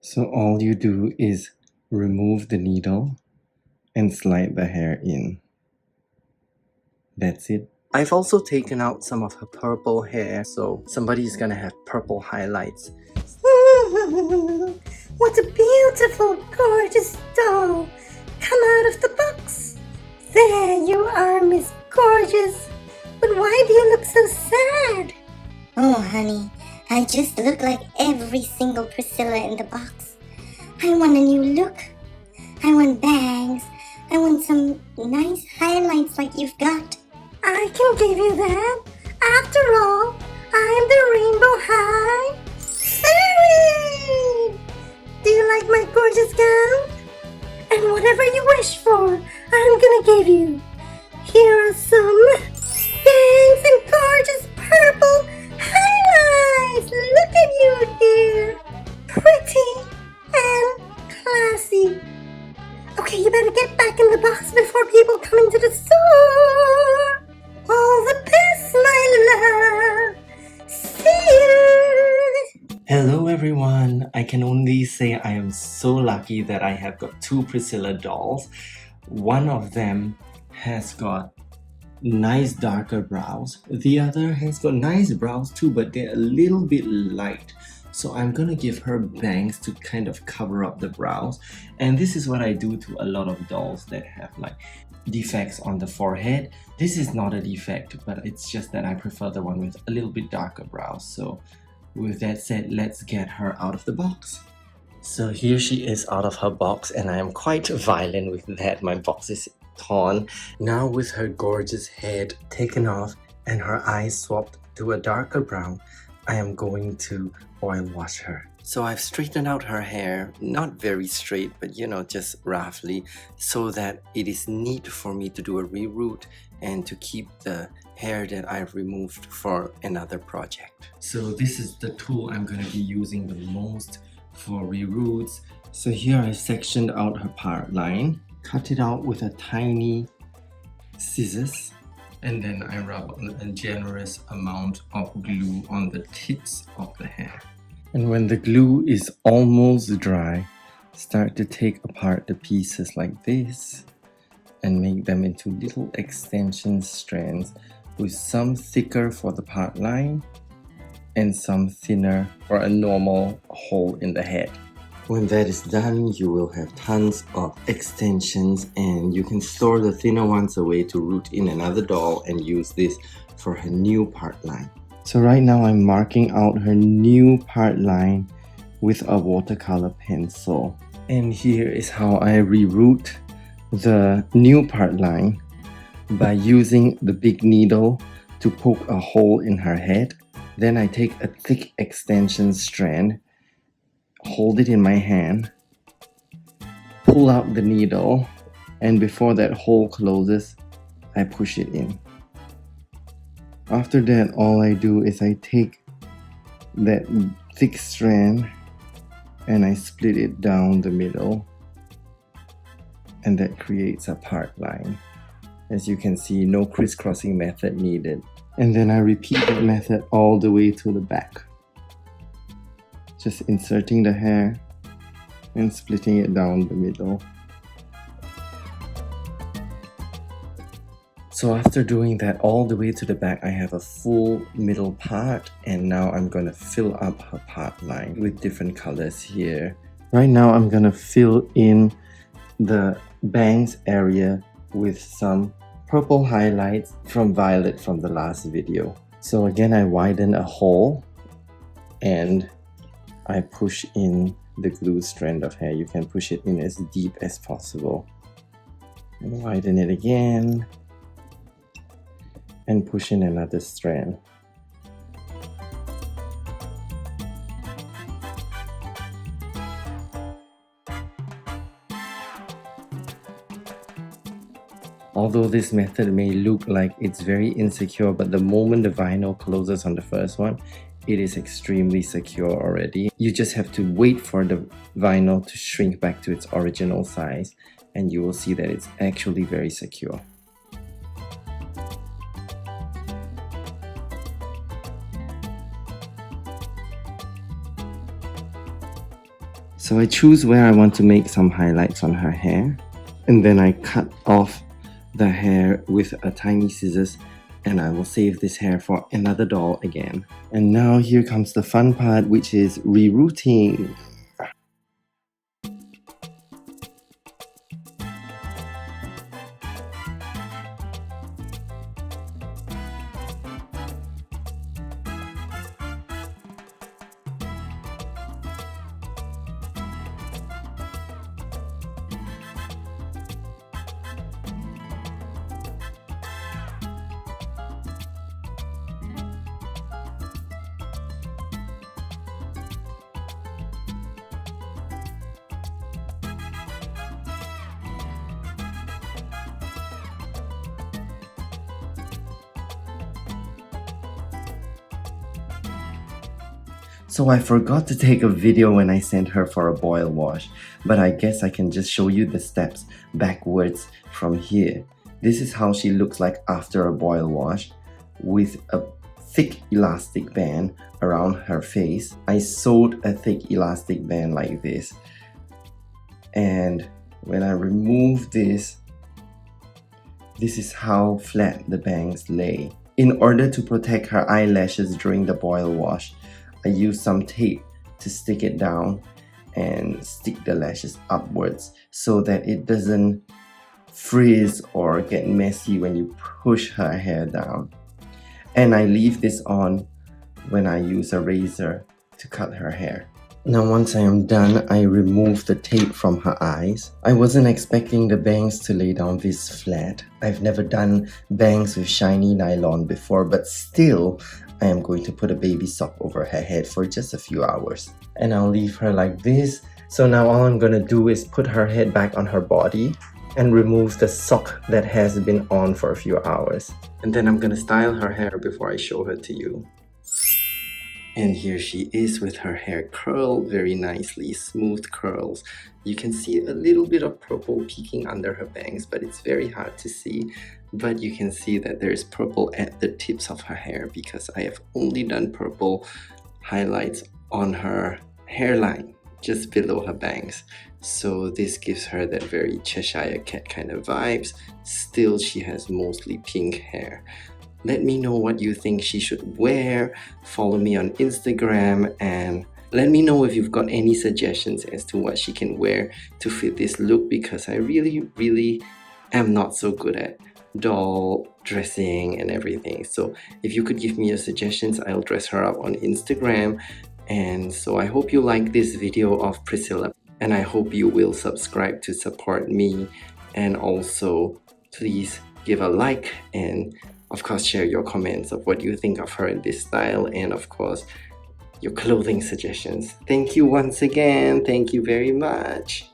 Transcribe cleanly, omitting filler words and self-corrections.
So all you do is remove the needle and slide the hair in. That's it. I've also taken out some of her purple hair, so somebody's gonna have purple highlights. What a beautiful, gorgeous doll! Come out of the box! There you are, Miss Gorgeous! But why do you look so sad? Oh, honey, I just look like every single Priscilla in the box. I want a new look. I want bangs. I want some nice highlights like you've got. I can give you that. After all, I'm the Rainbow High Fairy! Do you like my gorgeous gown? And whatever you wish for, I'm gonna give you. Here are some bangs and gorgeous purple highlights. Look at you, dear. Pretty and classy. Okay, you better get back in the box before people come into the store. All the best, my love. See you. Hello everyone! I can only say I am so lucky that I have got two Priscilla dolls. One of them has got nice darker brows. The other has got nice brows too, but they're a little bit light. So I'm gonna give her bangs to kind of cover up the brows. And this is what I do to a lot of dolls that have like defects on the forehead. This is not a defect, but it's just that I prefer the one with a little bit darker brows. So with that said, let's get her out of the box. So here she is out of her box, and I am quite violent with that. My box is torn. Now with her gorgeous head taken off and her eyes swapped to a darker brown, I am going to oil wash her. So I've straightened out her hair, not very straight, but just roughly, so that it is neat for me to do a reroot and to keep the hair that I've removed for another project. So this is the tool I'm going to be using the most for reroots. So here I sectioned out her part line, cut it out with a tiny scissors, and then I rub a generous amount of glue on the tips of the hair. And when the glue is almost dry, start to take apart the pieces like this and make them into little extension strands, with some thicker for the part line and some thinner for a normal hole in the head. When that is done, you will have tons of extensions, and you can store the thinner ones away to root in another doll and use this for her new part line. So right now I'm marking out her new part line with a watercolor pencil. And here is how I reroot the new part line by using the big needle to poke a hole in her head. Then I take a thick extension strand, hold it in my hand, pull out the needle, and before that hole closes, I push it in. After that, all I do is I take that thick strand and I split it down the middle, and that creates a part line. As you can see, no crisscrossing method needed. And then I repeat that method all the way to the back. Just inserting the hair and splitting it down the middle. So after doing that all the way to the back, I have a full middle part, and now I'm going to fill up her part line with different colors here. Right now I'm going to fill in the bangs area with some purple highlights from Violet from the last video. So again, I widen a hole and I push in the glue strand of hair. You can push it in as deep as possible. And widen it again and push in another strand. Although this method may look like it's very insecure, but the moment the vinyl closes on the first one, it is extremely secure already. You just have to wait for the vinyl to shrink back to its original size, and you will see that it's actually very secure. So I choose where I want to make some highlights on her hair, and then I cut off the hair with a tiny scissors, and I will save this hair for another doll again. And now here comes the fun part, which is rerooting. So I forgot to take a video when I sent her for a boil wash, but I guess I can just show you the steps backwards from here. This is how she looks like after a boil wash, with a thick elastic band around her face. I sewed a thick elastic band like this, and when I remove this is how flat the bangs lay. In order to protect her eyelashes during the boil wash, I use some tape to stick it down and stick the lashes upwards so that it doesn't frizz or get messy when you push her hair down. And I leave this on when I use a razor to cut her hair. Now once I am done, I remove the tape from her eyes. I wasn't expecting the bangs to lay down this flat. I've never done bangs with shiny nylon before, but still, I am going to put a baby sock over her head for just a few hours. And I'll leave her like this. So now all I'm gonna do is put her head back on her body and remove the sock that has been on for a few hours. And then I'm gonna style her hair before I show her to you. And here she is with her hair curled very nicely, smooth curls. You can see a little bit of purple peeking under her bangs, but it's very hard to see. But you can see that there is purple at the tips of her hair because I have only done purple highlights on her hairline, just below her bangs. So this gives her that very Cheshire Cat kind of vibes. Still, she has mostly pink hair. Let me know what you think she should wear. Follow me on Instagram and let me know if you've got any suggestions as to what she can wear to fit this look, because I really am not so good at doll dressing and everything. So if you could give me your suggestions, I'll dress her up on Instagram. And so I hope you like this video of Priscilla, and I hope you will subscribe to support me, and also please give a like, and of course share your comments of what you think of her in this style, and of course your clothing suggestions. Thank you once again. Thank you very much.